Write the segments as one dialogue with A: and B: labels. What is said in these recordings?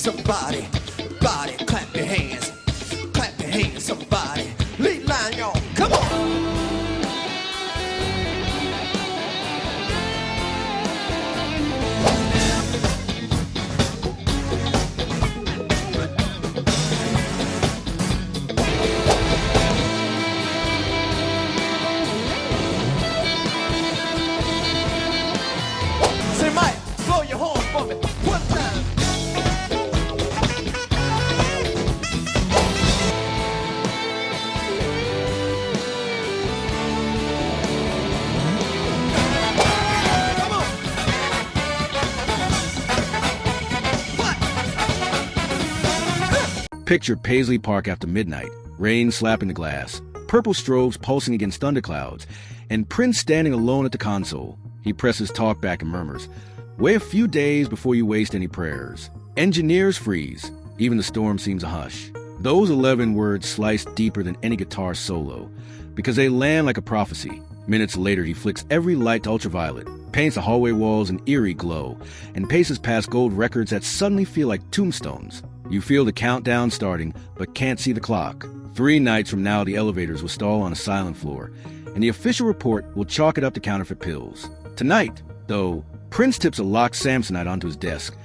A: somebody, body, clap your hands, somebody. Lead line, y'all, come on. Say, Mike, blow your horn for me one time.
B: Picture Paisley Park after midnight, rain slapping the glass, purple strobes pulsing against thunderclouds, and Prince standing alone at the console. He presses talk back and murmurs, "Wait a few days before you waste any prayers." Engineers freeze. Even the storm seems a hush. Those 11 words slice deeper than any guitar solo, because they land like a prophecy. Minutes later, he flicks every light to ultraviolet, paints the hallway walls an eerie glow, and paces past gold records that suddenly feel like tombstones. You feel the countdown starting, but can't see the clock. 3 nights from now, the elevators will stall on a silent floor, and the official report will chalk it up to counterfeit pills. Tonight, though, Prince tips a locked Samsonite onto his desk,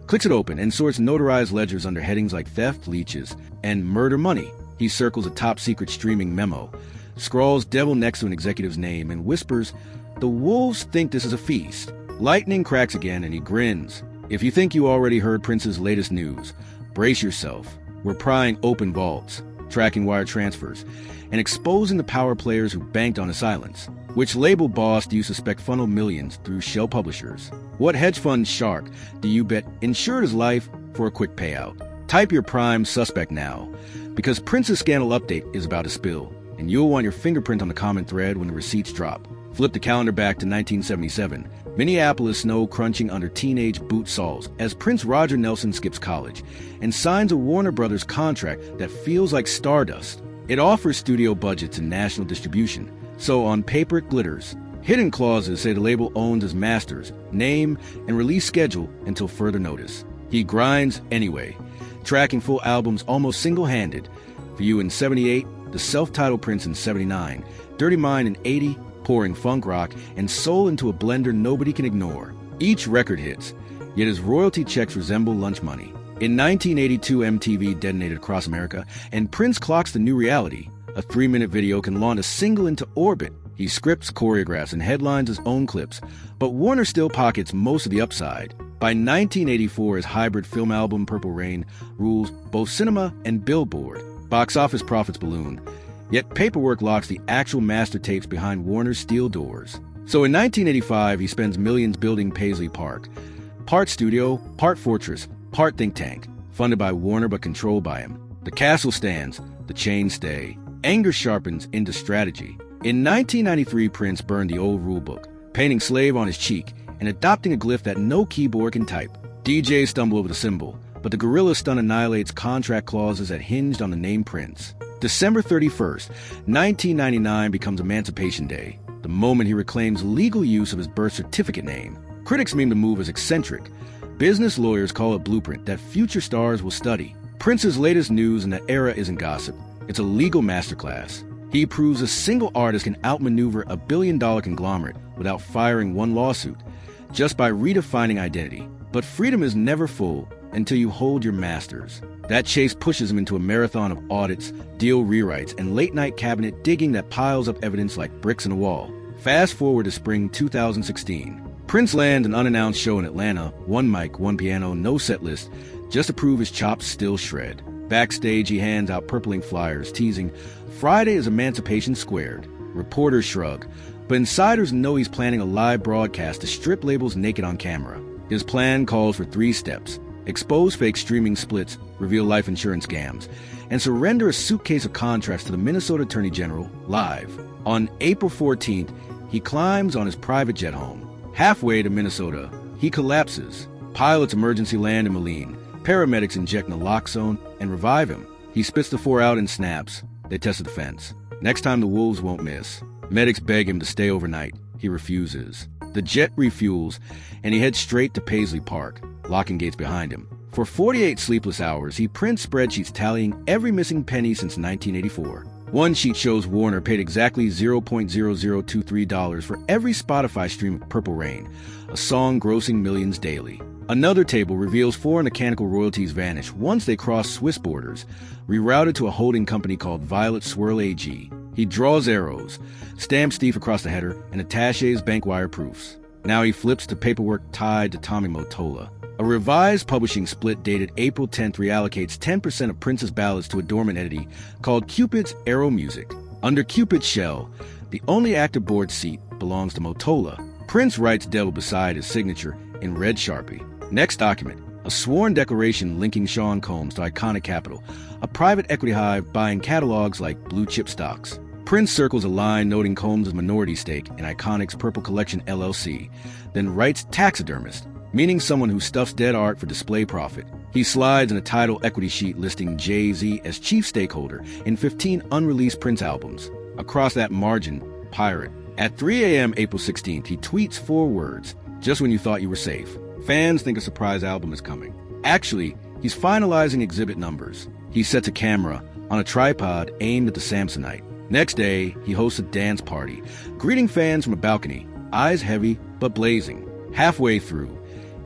B: clicks it open, and sorts notarized ledgers under headings like theft, leeches, and murder money. He circles a top-secret streaming memo, scrawls devil next to an executive's name, and whispers, "The wolves think this is a feast." Lightning cracks again, and he grins. If you think you already heard Prince's latest news, brace yourself. We're prying open vaults, tracking wire transfers, and exposing the power players who banked on his silence. Which label boss do you suspect funneled millions through shell publishers? What hedge fund shark do you bet insured his life for a quick payout? Type your prime suspect now, because Prince's scandal update is about to spill, and you'll want your fingerprint on the comment thread when the receipts drop. Flip the calendar back to 1977. Minneapolis snow crunching under teenage boot soles as Prince Roger Nelson skips college and signs a Warner Brothers contract that feels like stardust. It offers studio budgets and national distribution, so on paper it glitters. Hidden clauses say the label owns his masters, name, and release schedule until further notice. He grinds anyway, tracking full albums almost single-handed. For you in 78, the self-titled Prince in 79, Dirty Mind in 80, pouring funk rock and soul into a blender nobody can ignore. Each record hits, yet his royalty checks resemble lunch money. In 1982, MTV detonated across America, and Prince clocks the new reality. A 3-minute video can launch a single into orbit. He scripts, choreographs, and headlines his own clips, but Warner still pockets most of the upside. By 1984, his hybrid film album Purple Rain rules both cinema and Billboard. Box office profits balloon. Yet paperwork locks the actual master tapes behind Warner's steel doors. So in 1985, he spends millions building Paisley Park. Part studio, part fortress, part think tank. Funded by Warner but controlled by him. The castle stands, the chains stay. Anger sharpens into strategy. In 1993, Prince burned the old rulebook, painting slave on his cheek and adopting a glyph that no keyboard can type. DJs stumble over the symbol, but the gorilla stun annihilates contract clauses that hinged on the name Prince. December 31st, 1999 becomes Emancipation Day, the moment he reclaims legal use of his birth certificate name. Critics meme the move as eccentric. Business lawyers call it blueprint that future stars will study. Prince's latest news in that era isn't gossip. It's a legal masterclass. He proves a single artist can outmaneuver a billion-dollar conglomerate without firing one lawsuit, just by redefining identity. But freedom is never full until you hold your masters. That chase pushes him into a marathon of audits, deal rewrites, and late-night cabinet digging that piles up evidence like bricks in a wall. Fast forward to spring 2016. Prince lands an unannounced show in Atlanta, 1 mic, 1 piano, no set list, just to prove his chops still shred. Backstage, he hands out purpling flyers, teasing, "Friday is Emancipation Squared." Reporters shrug, but insiders know he's planning a live broadcast to strip labels naked on camera. His plan calls for 3 steps. Expose fake streaming splits, reveal life insurance scams, and surrender a suitcase of contracts to the Minnesota Attorney General live. On April 14th, he climbs on his private jet home. Halfway to Minnesota, he collapses. Pilots emergency land in Moline. Paramedics inject naloxone and revive him. He spits the 4 out and snaps. They test the defense. Next time the wolves won't miss. Medics beg him to stay overnight. He refuses. The jet refuels, and he heads straight to Paisley Park, locking gates behind him. For 48 sleepless hours, he prints spreadsheets tallying every missing penny since 1984. One sheet shows Warner paid exactly $0.0023 for every Spotify stream of Purple Rain, a song grossing millions daily. Another table reveals foreign mechanical royalties vanish once they cross Swiss borders, rerouted to a holding company called Violet Swirl AG. He draws arrows, stamps thief across the header, and attaches bank wire proofs. Now he flips to paperwork tied to Tommy Mottola. A revised publishing split dated April 10th reallocates 10% of Prince's ballads to a dormant entity called Cupid's Arrow Music. Under Cupid's shell, the only active board seat belongs to Mottola. Prince writes Devil beside his signature in red Sharpie. Next document, a sworn declaration linking Sean Combs to Iconic Capital, a private equity hive buying catalogs like blue chip stocks. Prince circles a line noting Combs' minority stake in Iconic's Purple Collection LLC, then writes taxidermist, meaning someone who stuffs dead art for display profit. He slides in a title equity sheet listing Jay-Z as chief stakeholder in 15 unreleased Prince albums. Across that margin, pirate. At 3 a.m. April 16th, he tweets 4 words, just when you thought you were safe. Fans think a surprise album is coming. Actually, he's finalizing exhibit numbers. He sets a camera on a tripod aimed at the Samsonite. Next day, he hosts a dance party, greeting fans from a balcony, eyes heavy but blazing. Halfway through,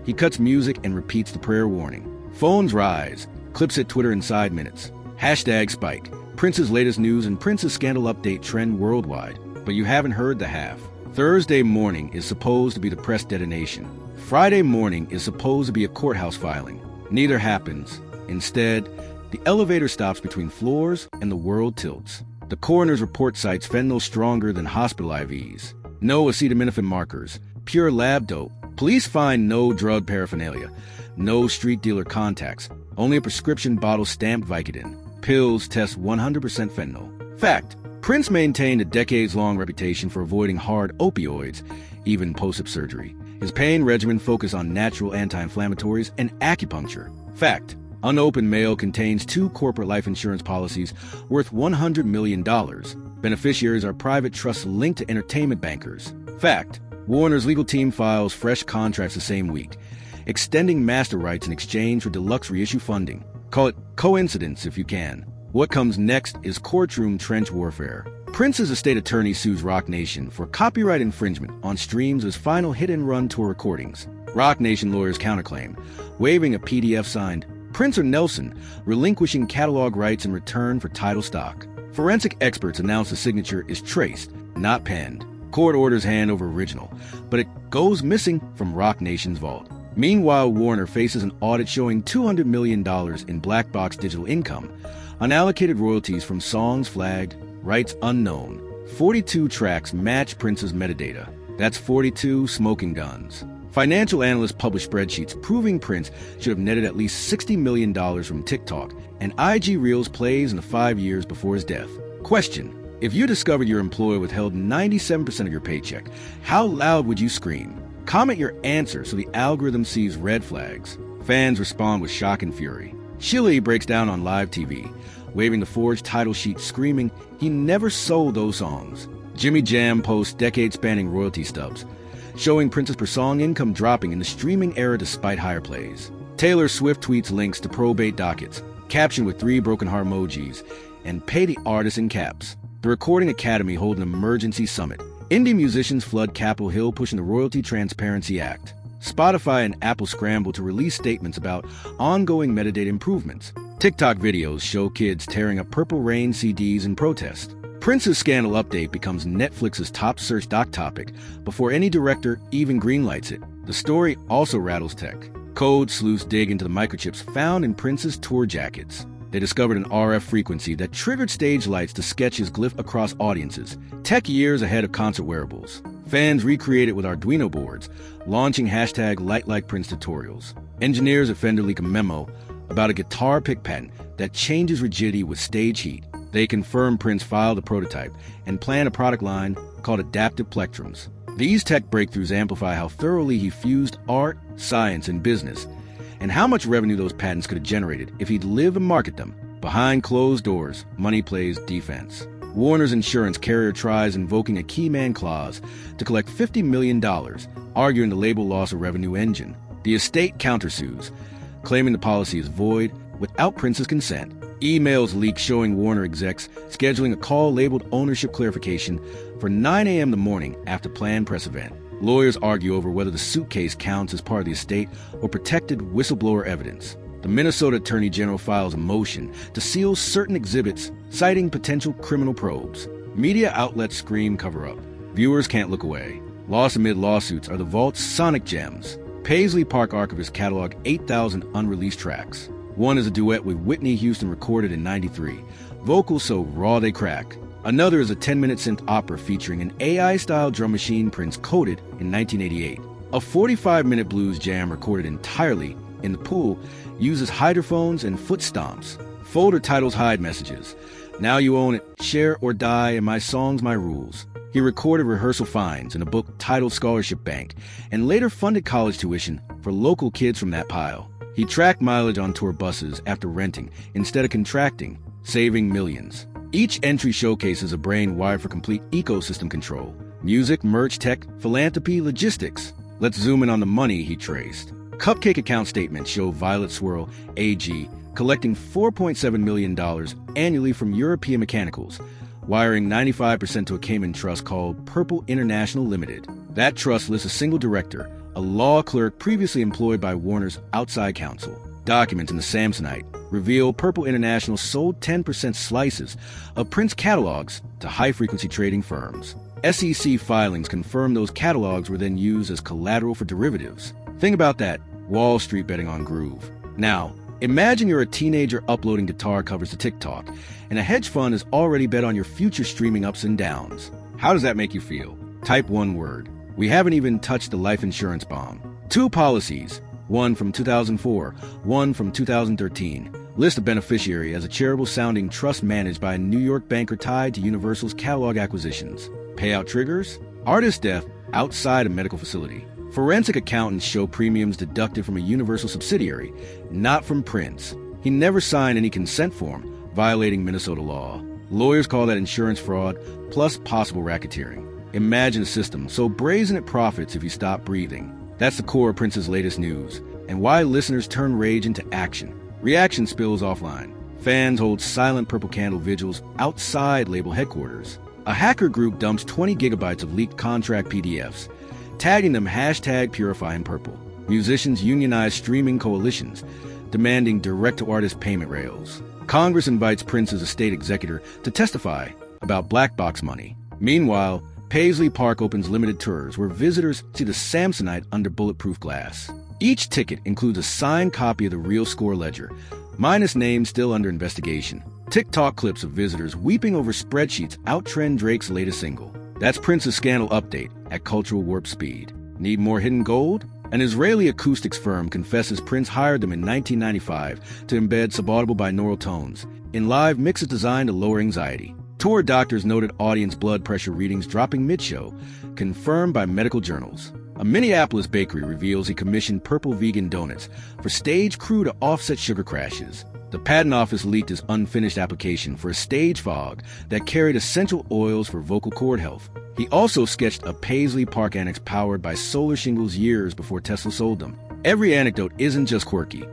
B: he cuts music and repeats the prayer warning. Phones rise, clips at Twitter inside minutes. Hashtag spike, Prince's latest news and Prince's scandal update trend worldwide. But you haven't heard the half. Thursday morning is supposed to be the press detonation. Friday morning is supposed to be a courthouse filing. Neither happens. Instead, the elevator stops between floors and the world tilts. The coroner's report cites fentanyl stronger than hospital IVs. No acetaminophen markers. Pure lab dope. Police find no drug paraphernalia. No street dealer contacts. Only a prescription bottle stamped Vicodin. Pills test 100% fentanyl. Fact. Prince maintained a decades-long reputation for avoiding hard opioids, even post-op surgery. His pain regimen focused on natural anti-inflammatories and acupuncture. Fact. Unopened mail contains 2 corporate life insurance policies worth $100 million. Beneficiaries are private trusts linked to entertainment bankers. Fact. Warner's legal team files fresh contracts the same week, extending master rights in exchange for deluxe reissue funding. Call it coincidence if you can. What comes next is courtroom trench warfare. Prince's estate attorney sues Roc Nation for copyright infringement on streams of his final hit-and-run tour recordings. Roc Nation lawyers counterclaim, waiving a PDF signed Prince or Nelson, relinquishing catalog rights in return for title stock. Forensic experts announce the signature is traced, not penned. Court orders hand over original, but it goes missing from Roc Nation's vault. Meanwhile, Warner faces an audit showing $200 million in black box digital income, unallocated royalties from songs flagged, rights unknown. 42 tracks match Prince's metadata. That's 42 smoking guns. Financial analysts publish spreadsheets proving Prince should have netted at least $60 million from TikTok and IG Reels plays in the 5 years before his death. Question: if you discovered your employer withheld 97% of your paycheck, how loud would you scream? Comment your answer so the algorithm sees red flags. Fans respond with shock and fury. Shilly breaks down on live TV, waving the forged title sheet, screaming he never sold those songs. Jimmy Jam posts decade-spanning royalty stubs, showing Prince's per song income dropping in the streaming era despite higher plays. Taylor Swift tweets links to probate dockets, captioned with 3 broken heart emojis, and pay the artist in caps. The Recording Academy holds an emergency summit. Indie musicians flood Capitol Hill pushing the Royalty Transparency Act. Spotify and Apple scramble to release statements about ongoing metadata improvements. TikTok videos show kids tearing up Purple Rain CDs in protest. Prince's scandal update becomes Netflix's top search doc topic before any director even greenlights it. The story also rattles tech. Code sleuths dig into the microchips found in Prince's tour jackets. They discovered an RF frequency that triggered stage lights to sketch his glyph across audiences, tech years ahead of concert wearables. Fans recreate it with Arduino boards, launching hashtag LightLikePrince tutorials. Engineers at Fender leak a memo about a guitar pick patent that changes rigidity with stage heat. They confirm Prince filed a prototype and plan a product line called Adaptive Plectrums. These tech breakthroughs amplify how thoroughly he fused art, science, and business, and how much revenue those patents could have generated if he'd lived and market them. Behind closed doors, money plays defense. Warner's insurance carrier tries invoking a key man clause to collect $50 million, arguing the label lost a revenue engine. The estate countersues, claiming the policy is void without Prince's consent. Emails leaked showing Warner execs scheduling a call labeled ownership clarification for 9 a.m. the morning after planned press event. Lawyers argue over whether the suitcase counts as part of the estate or protected whistleblower evidence. The Minnesota Attorney General files a motion to seal certain exhibits, citing potential criminal probes. Media outlets scream cover-up. Viewers can't look away. Lost amid lawsuits are the vault's sonic gems. Paisley Park archivists catalog 8,000 unreleased tracks. One is a duet with Whitney Houston recorded in '93, vocals so raw they crack. Another is a 10-minute synth opera featuring an AI-style drum machine Prince coded in 1988. A 45-minute blues jam recorded entirely in the pool uses hydrophones and foot stomps. Folder titles hide messages. Now you own it, share or die, and my songs, my rules. He recorded rehearsal fines in a book titled Scholarship Bank, and later funded college tuition for local kids from that pile. He tracked mileage on tour buses after renting instead of contracting, saving millions. Each entry showcases a brain wired for complete ecosystem control. Music, merch, tech, philanthropy, logistics. Let's zoom in on the money he traced. Cupcake account statements show Violet Swirl AG collecting $4.7 million annually from European mechanicals, wiring 95% to a Cayman trust called Purple International Limited. That trust lists a single director, a law clerk previously employed by Warner's outside counsel. Documents in the Samsonite reveal Purple International sold 10% slices of Prince catalogs to high-frequency trading firms. SEC filings confirm those catalogs were then used as collateral for derivatives. Think about that, Wall Street betting on Groove. Now, imagine you're a teenager uploading guitar covers to TikTok, and a hedge fund has already bet on your future streaming ups and downs. How does that make you feel? Type one word. We haven't even touched the life insurance bomb. 2 policies, one from 2004, one from 2013, list a beneficiary as a charitable-sounding trust managed by a New York banker tied to Universal's catalog acquisitions. Payout triggers? Artist death outside a medical facility. Forensic accountants show premiums deducted from a Universal subsidiary, not from Prince. He never signed any consent form, violating Minnesota law. Lawyers call that insurance fraud, plus possible racketeering. Imagine a system so brazen it profits if you stop breathing. That's the core of Prince's latest news, and why listeners turn rage into action. Reaction spills offline. Fans hold silent purple candle vigils outside label headquarters. A hacker group dumps 20 gigabytes of leaked contract PDFs, tagging them #PurifyingPurple. Musicians unionize streaming coalitions, demanding direct-to-artist payment rails. Congress invites Prince's estate executor to testify about black box money. Meanwhile, Paisley Park opens limited tours where visitors see the Samsonite under bulletproof glass. Each ticket includes a signed copy of the real score ledger, minus names still under investigation. TikTok clips of visitors weeping over spreadsheets outtrend Drake's latest single. That's Prince's scandal update at cultural warp speed. Need more hidden gold? An Israeli acoustics firm confesses Prince hired them in 1995 to embed subaudible binaural tones in live mixes designed to lower anxiety. Tour doctors noted audience blood pressure readings dropping mid-show, confirmed by medical journals. A Minneapolis bakery reveals he commissioned purple vegan donuts for stage crew to offset sugar crashes. The patent office leaked his unfinished application for a stage fog that carried essential oils for vocal cord health. He also sketched a Paisley Park annex powered by solar shingles years before Tesla sold them. Every anecdote isn't just quirky.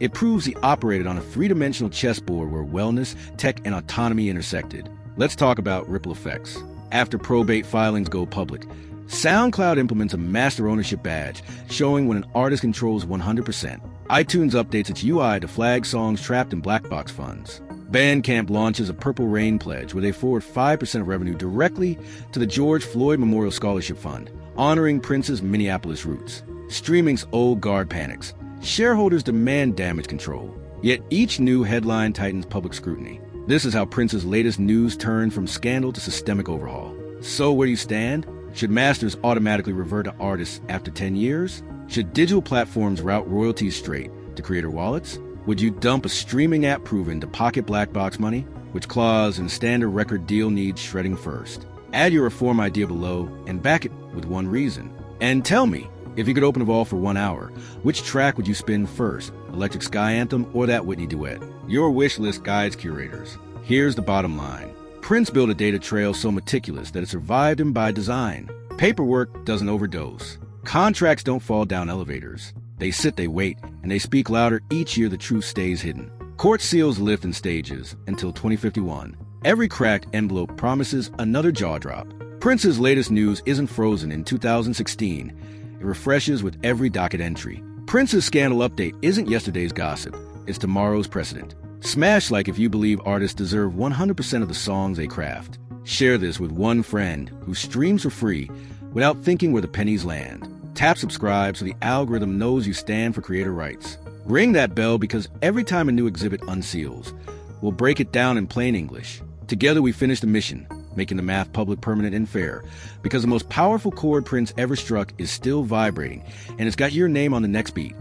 B: It proves he operated on a three-dimensional chessboard where wellness, tech, and autonomy intersected. Let's talk about ripple effects. After probate filings go public, SoundCloud implements a master ownership badge showing when an artist controls 100%. iTunes updates its UI to flag songs trapped in black box funds. Bandcamp launches a Purple Rain pledge where they forward 5% of revenue directly to the George Floyd Memorial Scholarship Fund, honoring Prince's Minneapolis roots. Streaming's old guard panics. Shareholders demand damage control. Yet each new headline tightens public scrutiny. This is how Prince's latest news turned from scandal to systemic overhaul. So where do you stand? Should masters automatically revert to artists after 10 years? Should digital platforms route royalties straight to creator wallets? Would you dump a streaming app proven to pocket black box money? Which clause in standard record deal needs shredding first? Add your reform idea below and back it with one reason. And tell me, if you could open a vault for 1 hour, which track would you spin first? Electric Sky Anthem or that Whitney duet? Your wish list guides curators. Here's the bottom line. Prince built a data trail so meticulous that it survived him by design. Paperwork doesn't overdose. Contracts don't fall down elevators. They sit, they wait, and they speak louder each year the truth stays hidden. Court seals lift in stages until 2051. Every cracked envelope promises another jaw drop. Prince's latest news isn't frozen in 2016. It refreshes with every docket entry. Prince's scandal update isn't yesterday's gossip. It's tomorrow's precedent. Smash like if you believe artists deserve 100% of the songs they craft. Share this with one friend who streams for free without thinking where the pennies land. Tap subscribe so the algorithm knows you stand for creator rights. Ring that bell because every time a new exhibit unseals, we'll break it down in plain English. Together we finish the mission, making the math public, permanent, and fair, because the most powerful chord Prince ever struck is still vibrating, and it's got your name on the next beat.